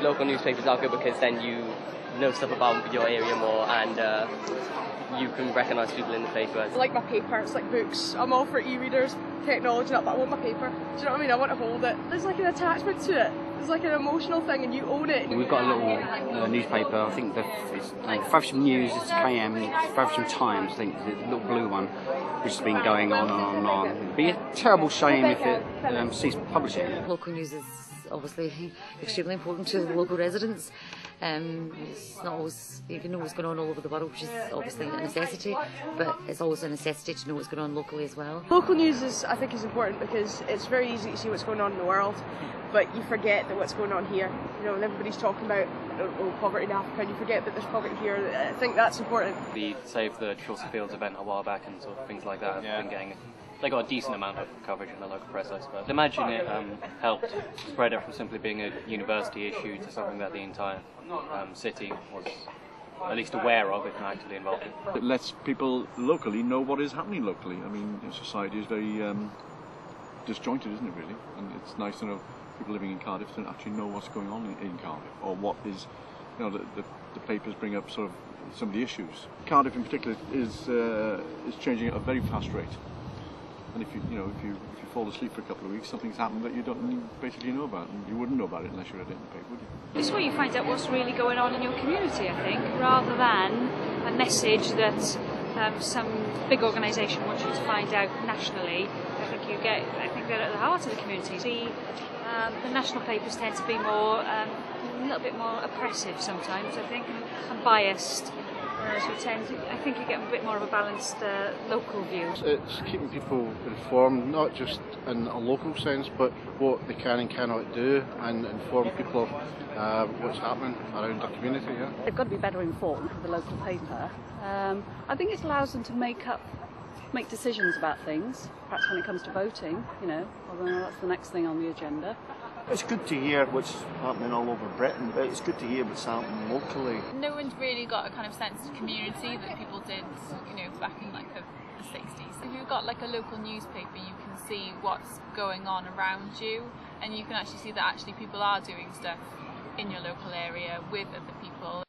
Local newspapers are good because then you know stuff about your area more, and you can recognise people in the paper. I like my paper, it's like books. I'm all for e-readers, technology, but I want my paper. Do you know what I mean? I want to hold it. There's like an attachment to it. There's like an emotional thing and you own it. We've got a little newspaper, I think it's Faversham News, it's KM, Faversham Times, I think, the little blue one, which has been going on and on and on. It'd be a terrible shame if it ceased publishing. Local news is obviously extremely important to the local residents. It's not always, you can know what's going on all over the world, which is obviously a necessity, but it's also a necessity to know what's going on locally as well. Local news I think is important because it's very easy to see what's going on in the world, but you forget that what's going on here. You know, and everybody's talking about, I don't know, poverty in Africa, and you forget that there's poverty here. I think that's important. The Save the Chaucer Fields event a while back and sort of things like that have been getting. They got a decent amount of coverage in the local press, I suppose. Imagine it helped spread it from simply being a university issue to something that the entire city was at least aware of, if not actively involved in. It lets people locally know what is happening locally. I mean, society is very disjointed, isn't it, really? And it's nice to know people living in Cardiff to actually know what's going on in Cardiff, or what is, you know, the papers bring up sort of some of the issues. Cardiff in particular is changing at a very fast rate. And if you fall asleep for a couple of weeks, something's happened that you don't basically know about, and you wouldn't know about it unless you read it in the paper, would you? It's where you find out what's really going on in your community, I think, rather than a message that some big organisation wants you to find out nationally. I think they're at the heart of the community. The national papers tend to be more, a little bit more oppressive sometimes, I think, and biased. I think you get a bit more of a balanced local view. It's keeping people informed, not just in a local sense, but what they can and cannot do, and inform people of what's happening around their community. Yeah. They've got to be better informed with the local paper. I think it allows them to make decisions about things, perhaps when it comes to voting, you know, although that's the next thing on the agenda. It's good to hear what's happening all over Britain, but it's good to hear what's happening locally. No one's really got a kind of sense of community that people did, you know, back in like the 60s. If you've got like a local newspaper, you can see what's going on around you, and you can actually see that actually people are doing stuff in your local area with other people.